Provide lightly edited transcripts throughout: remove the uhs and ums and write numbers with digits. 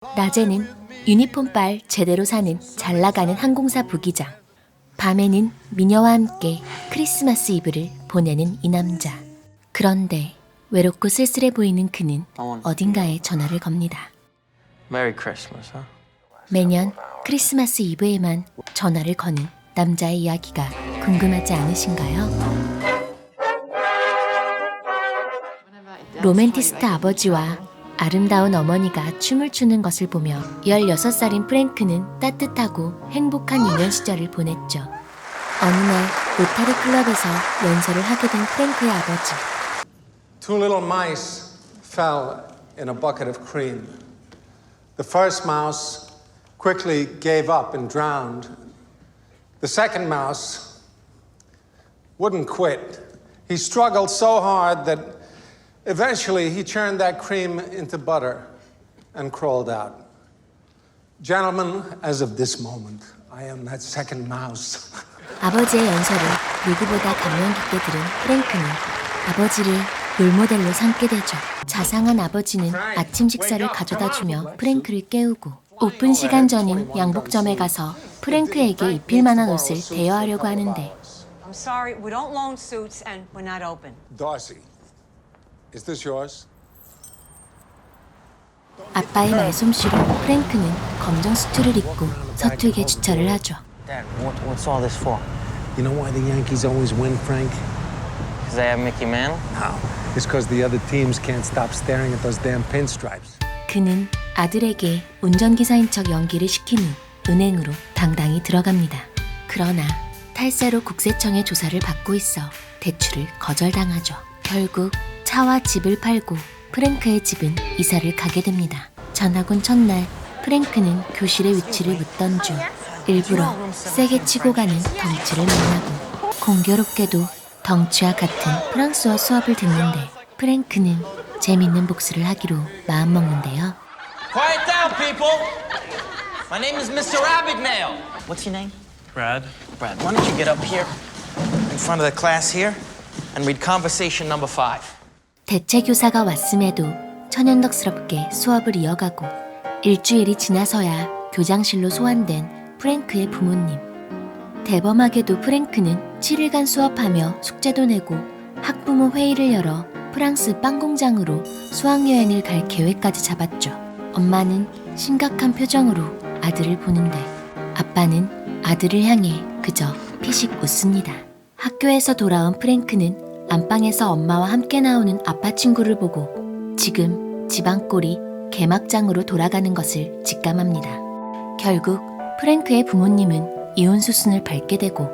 낮에는 유니폼빨 제대로 사는 잘 나가는 항공사 부기장. 밤에는 미녀와 함께 크리스마스 이브를 보내는 이 남자. 그런데 외롭고 쓸쓸해 보이는 그는 어딘가에 전화를 겁니다. Merry Christmas, huh? 매년 크리스마스 이브에만 전화를 거는 남자의 이야기가 궁금하지 않으신가요? 로맨티스트 아버지와 아름다운 어머니가 춤을 추는 것을 보며 16살인 프랭크는 따뜻하고 행복한 유년 시절을 보냈죠. 어느 날 로타리 클럽에서 연설을 하게 된 프랭크의 아버지. Two little mice fell in a bucket of cream. The first mouse quickly gave up and drowned. The second mouse wouldn't quit. He struggled so hard that eventually he turned that cream into butter and crawled out. Gentlemen, as of this moment, I am that second mouse. 아버지의 연설을 누구보다 감명 깊게 들은 프랭크는 아버지를 롤모델로 삼게 되죠. 자상한 아버지는 아침 식사를 가져다주며 프랭크를 깨우고 오픈 시간 전인 양복점에 가서 프랭크에게 입힐 만한 옷을 대여하려고 하는데 I'm sorry, we don't loan suits and we're not open. Darcy, is this yours? 아빠의 말솜씨로 프랭크는 검정 수트를 입고 서툴게 주차를 하죠. Dad, what's all this for? You know why the Yankees always win, Frank? Because they have Mickey Mantle? No. It's because the other teams can't stop staring at those damn pinstripes. 그는 아들에게 운전기사인 척 연기를 시킨 후 은행으로 당당히 들어갑니다. 그러나 탈세로 국세청의 조사를 받고 있어 대출을 거절당하죠. 결국 차와 집을 팔고 프랭크의 집은 이사를 가게 됩니다. 전학온 첫날 프랭크는 교실의 위치를 묻던 중 일부러 세게 치고 가는 덩치를 만나고 공교롭게도 덩치와 같은 프랑스어 수업을 듣는데 프랭크는 재밌는 복수를 하기로 마음먹는데요. Quiet down, people! My name is Mr. Abagnale. What's your name? Brad? Brad, why don't you get up here in front of the class here and read conversation number 5. 대체 교사가 왔음에도 천연덕스럽게 수업을 이어가고 일주일이 지나서야 교장실로 소환된 프랭크의 부모님. 대범하게도 프랭크는 7일간 수업하며 숙제도 내고 학부모 회의를 열어 프랑스 빵 공장으로 수학여행을 갈 계획까지 잡았죠. 엄마는 심각한 표정으로 아들을 보는데 아빠는 아들을 향해 그저 피식 웃습니다. 학교에서 돌아온 프랭크는 안방에서 엄마와 함께 나오는 아빠 친구를 보고 지금 집안꼴이 개막장으로 돌아가는 것을 직감합니다. 결국 프랭크의 부모님은 이혼 수순을 밟게 되고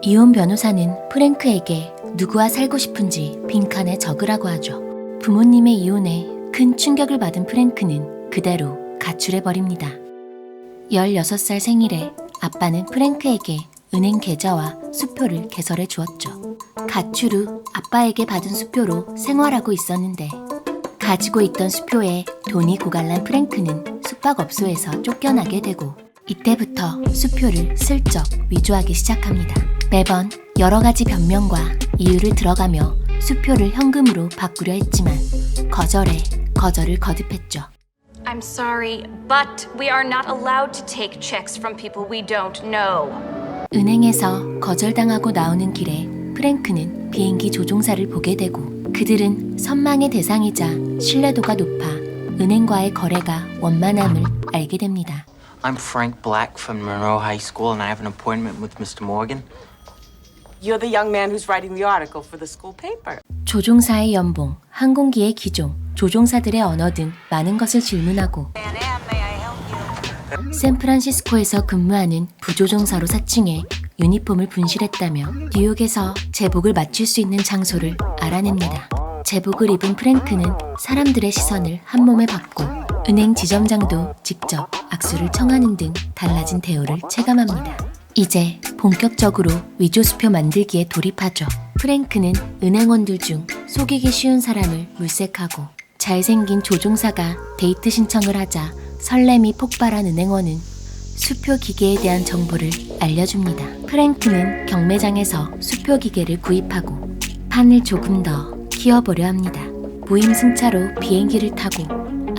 이혼 변호사는 프랭크에게 누구와 살고 싶은지 빈칸에 적으라고 하죠. 부모님의 이혼에 큰 충격을 받은 프랭크는 그대로 가출해버립니다. 16살 생일에 아빠는 프랭크에게 은행 계좌와 수표를 개설해 주었죠. 가출 후 아빠에게 받은 수표로 생활하고 있었는데 가지고 있던 수표에 돈이 고갈난 프랭크는 숙박업소에서 쫓겨나게 되고 이때부터 수표를 슬쩍 위조하기 시작합니다. 매번 여러 가지 변명과 이유를 들어가며 수표를 현금으로 바꾸려 했지만 거절을 거듭했죠. I'm sorry, but we are not allowed to take checks from people we don't know. 은행에서 거절당하고 나오는 길에 프랭크는 비행기 조종사를 보게 되고 그들은 선망의 대상이자 신뢰도가 높아 은행과의 거래가 원만함을 알게 됩니다. I'm Frank Black from Monroe High School and I have an appointment with Mr. Morgan. You're the young man who's writing the article for the school paper. 조종사의 연봉, 항공기의 기종, 조종사들의 언어 등 많은 것을 질문하고 샌프란시스코에서 근무하는 부조종사로 사칭해 유니폼을 분실했다며 뉴욕에서 제복을 맞출 수 있는 장소를 알아냅니다. 제복을 입은 프랭크는 사람들의 시선을 한몸에 받고 은행 지점장도 직접 악수를 청하는 등 달라진 대우를 체감합니다. 이제 본격적으로 위조 수표 만들기에 돌입하죠. 프랭크는 은행원들 중 속이기 쉬운 사람을 물색하고 잘생긴 조종사가 데이트 신청을 하자 설렘이 폭발한 은행원은 수표 기계에 대한 정보를 알려줍니다. 프랭크는 경매장에서 수표 기계를 구입하고 판을 조금 더 키워보려 합니다. 무임승차로 비행기를 타고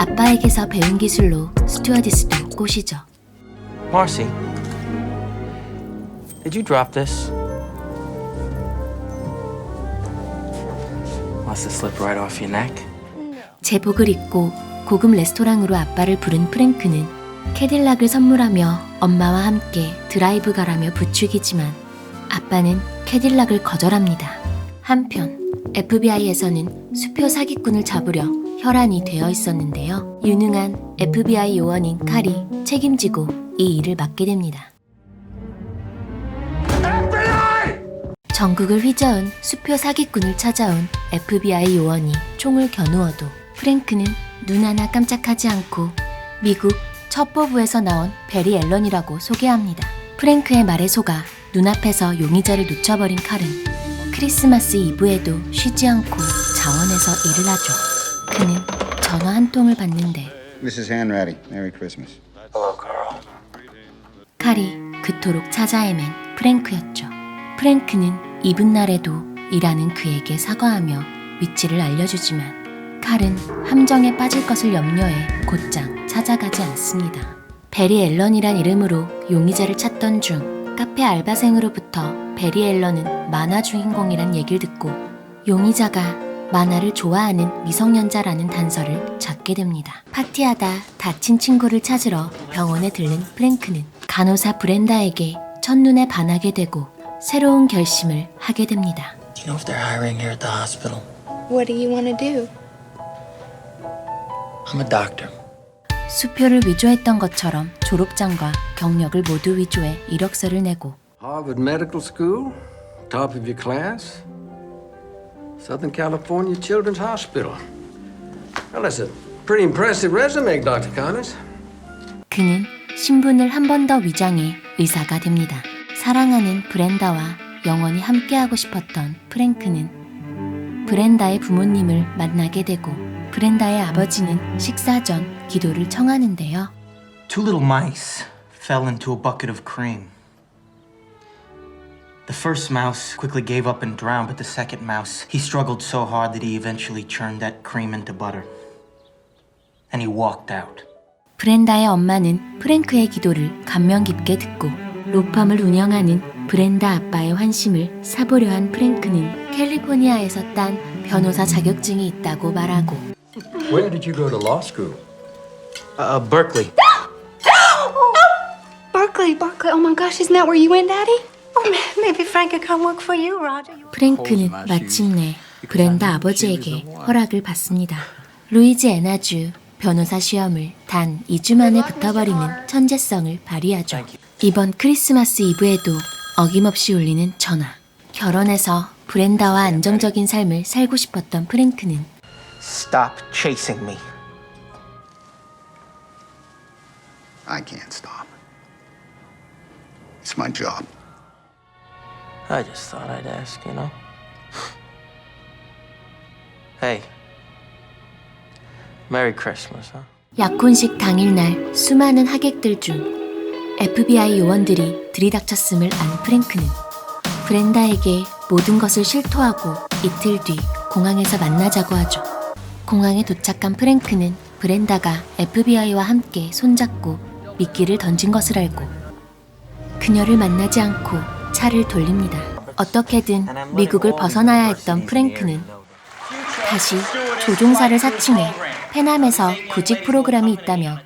아빠에게서 배운 기술로 스튜어디스도 꼬시죠. Marcy, did you drop this? Must have slipped right off your neck. 제복을 입고 고급 레스토랑으로 아빠를 부른 프랭크는 캐딜락을 선물하며 엄마와 함께 드라이브 가라며 부추기지만 아빠는 캐딜락을 거절합니다. 한편 FBI에서는 수표 사기꾼을 잡으려 혈안이 되어 있었는데요. 유능한 FBI 요원인 칼이 책임지고 이 일을 맡게 됩니다. 전국을 휘저은 수표 사기꾼을 찾아온 FBI 요원이 총을 겨누어도 프랭크는 눈 하나 깜짝하지 않고 미국 첩보부에서 나온 베리 앨런이라고 소개합니다. 프랭크의 말에 속아 눈앞에서 용의자를 놓쳐버린 칼은 크리스마스 이브에도 쉬지 않고 자원해서 일을 하죠. 그는 전화 한 통을 받는데 Mrs. Hanratty, Merry Christmas. 칼이 그토록 찾아 헤맨 프랭크였죠. 프랭크는 이브날에도 일하는 그에게 사과하며 위치를 알려주지만 칼은 함정에 빠질 것을 염려해 곧장 찾아가지 않습니다. 베리 앨런이란 이름으로 용의자를 찾던 중 카페 알바생으로부터 베리 앨런은 만화 주인공이란 얘기를 듣고 용의자가 만화를 좋아하는 미성년자라는 단서를 찾게 됩니다. 파티하다 다친 친구를 찾으러 병원에 들른 프랭크는 간호사 브렌다에게 첫눈에 반하게 되고 새로운 결심을 하게 됩니다. Do you know if they're hiring here at the hospital? What do you want to do? I'm a doctor. 수표를 위조했던 것처럼 졸업장과 경력을 모두 위조해 이력서를 내고 Harvard Medical School, top of your class. Southern California Children's Hospital. Well, that's a pretty impressive resume, Dr. Connors. 그는 신분을 한 번 더 위장해 의사가 됩니다. 사랑하는 브렌다와 영원히 함께하고 싶었던 프랭크는 브렌다의 부모님을 만나게 되고 브렌다의 아버지는 식사 전 기도를 청하는데요. Two little mice fell into a bucket of cream. The first mouse quickly gave up and drowned, but the second mouse, he struggled so hard that he eventually churned that cream into butter. And he walked out. 브렌다의 엄마는 프랭크의 기도를 감명 깊게 듣고 로펌을 운영하는 브렌다 아빠의 환심을 사보려 한 프랭크는 캘리포니아에서 딴 변호사 자격증이 있다고 말하고 Where did you go to law school? Berkeley. Berkeley. Oh my gosh, isn't that where you went, Daddy? Maybe Frank could come work for you, Roger. 프랭크는 마침내 브렌다 아버지에게 허락을 받습니다. 루이지애나주 변호사 시험을 단 2주 만에 붙어버리는 천재성을 발휘하죠. 이번 크리스마스 이브에도 어김없이 울리는 전화. 결혼해서 브렌다와 안정적인 삶을 살고 싶었던 프랭크는 Stop chasing me. I can't stop. It's my job. I just thought I'd ask, you know? Hey. Merry Christmas, huh? 약혼식 당일날 수많은 하객들 중 FBI 요원들이 들이닥쳤음을 안 프랭크는 브렌다에게 모든 것을 실토하고 이틀 뒤 공항에서 만나자고 하죠. 공항에 도착한 프랭크는 브렌다가 FBI와 함께 손잡고 미끼를 던진 것을 알고 그녀를 만나지 않고 차를 돌립니다. 어떻게든 미국을 벗어나야 했던 프랭크는 다시 조종사를 사칭해 페남에서 구직 프로그램이 있다며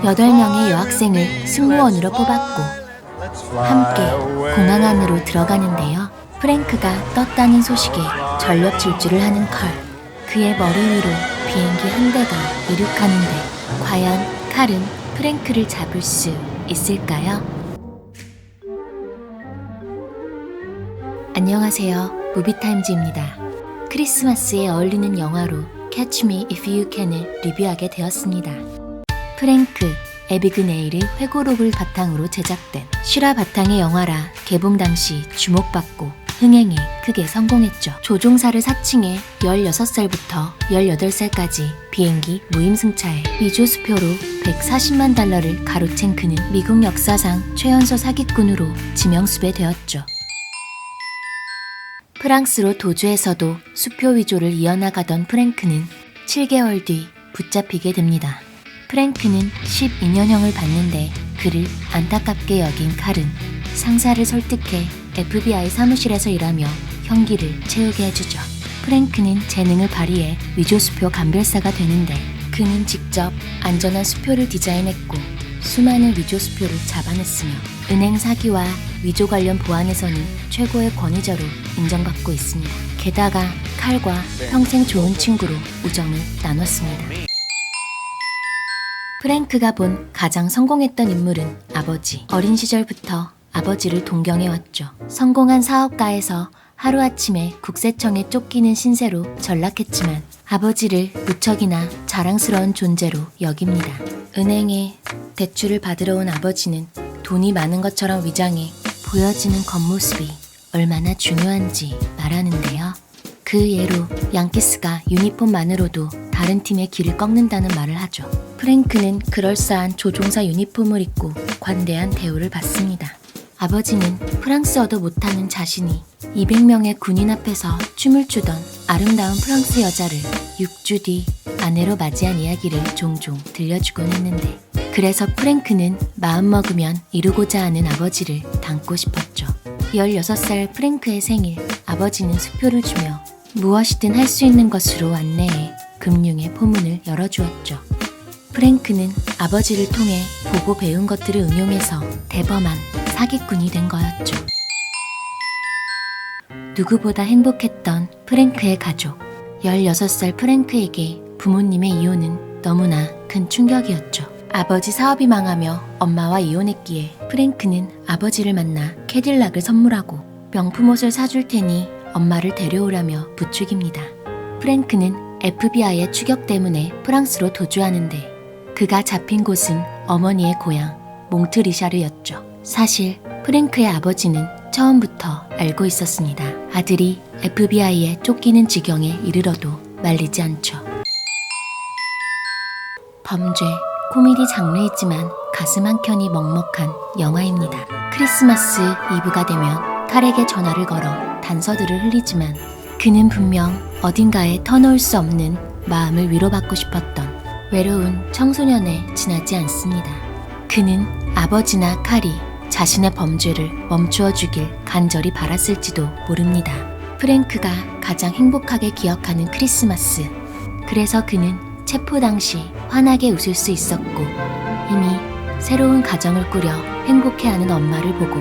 8명의 여학생을 승무원으로 뽑았고 함께 공항 안으로 들어가는데요. 프랭크가 떴다는 소식에 전력 질주를 하는 컬. 그의 머리 위로 비행기 한 대가 이륙하는데 과연 칼은 프랭크를 잡을 수 있을까요? 안녕하세요. 무비타임즈입니다. 크리스마스에 어울리는 영화로 Catch Me If You Can을 리뷰하게 되었습니다. 프랭크, 에비그네일의 회고록을 바탕으로 제작된 실화 바탕의 영화라 개봉 당시 주목받고 흥행에 크게 성공했죠. 조종사를 사칭해 16살부터 18살까지 비행기 무임승차에 위조 수표로 140만 달러를 가로챈 그는 미국 역사상 최연소 사기꾼으로 지명수배되었죠. 프랑스로 도주해서도 수표 위조를 이어나가던 프랭크는 7개월 뒤 붙잡히게 됩니다. 프랭크는 12년형을 받는데 그를 안타깝게 여긴 칼은 상사를 설득해 FBI 사무실에서 일하며 형기를 채우게 해주죠. 프랭크는 재능을 발휘해 위조수표 감별사가 되는데 그는 직접 안전한 수표를 디자인했고 수많은 위조수표를 잡아냈으며 은행 사기와 위조 관련 보안에서는 최고의 권위자로 인정받고 있습니다. 게다가 칼과 평생 좋은 친구로 우정을 나눴습니다. 프랭크가 본 가장 성공했던 인물은 아버지. 어린 시절부터 아버지를 동경해왔죠. 성공한 사업가에서 하루아침에 국세청에 쫓기는 신세로 전락했지만 아버지를 무척이나 자랑스러운 존재로 여깁니다. 은행에 대출을 받으러 온 아버지는 돈이 많은 것처럼 위장해 보여지는 겉모습이 얼마나 중요한지 말하는데요. 그 예로 양키스가 유니폼만으로도 다른 팀의 길을 꺾는다는 말을 하죠. 프랭크는 그럴싸한 조종사 유니폼을 입고 관대한 대우를 받습니다. 아버지는 프랑스어도 못하는 자신이 200명의 군인 앞에서 춤을 추던 아름다운 프랑스 여자를 6주 뒤 아내로 맞이한 이야기를 종종 들려주곤 했는데 그래서 프랭크는 마음먹으면 이루고자 하는 아버지를 닮고 싶었죠. 16살 프랭크의 생일, 아버지는 수표를 주며 무엇이든 할 수 있는 것으로 안내해 금융의 포문을 열어주었죠. 프랭크는 아버지를 통해 보고 배운 것들을 응용해서 대범한 사기꾼이 된 거였죠. 누구보다 행복했던 프랭크의 가족. 16살 프랭크에게 부모님의 이혼은 너무나 큰 충격이었죠. 아버지 사업이 망하며 엄마와 이혼했기에 프랭크는 아버지를 만나 캐딜락을 선물하고 명품 옷을 사줄 테니 엄마를 데려오라며 부추깁니다. 프랭크는 FBI의 추격 때문에 프랑스로 도주하는데 그가 잡힌 곳은 어머니의 고향 몽트리샤르였죠. 사실 프랭크의 아버지는 처음부터 알고 있었습니다. 아들이 FBI에 쫓기는 지경에 이르러도 말리지 않죠. 범죄, 코미디 장르이지만 가슴 한켠이 먹먹한 영화입니다. 크리스마스 이브가 되면 칼에게 전화를 걸어 단서들을 흘리지만 그는 분명 어딘가에 터놓을 수 없는 마음을 위로받고 싶었던 외로운 청소년에 지나지 않습니다. 그는 아버지나 칼이 자신의 범죄를 멈추어 주길 간절히 바랐을지도 모릅니다. 프랭크가 가장 행복하게 기억하는 크리스마스. 그래서 그는 체포 당시 환하게 웃을 수 있었고 이미 새로운 가정을 꾸려 행복해하는 엄마를 보고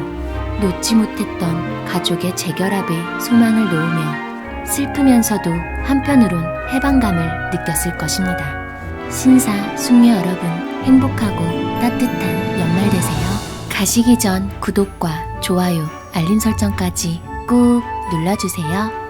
놓지 못했던 가족의 재결합에 소망을 놓으며 슬프면서도 한편으론 해방감을 느꼈을 것입니다. 신사, 숙녀 여러분 행복하고 따뜻한 연말 되세요. 가시기 전 구독과 좋아요, 알림 설정까지 꾹 눌러주세요.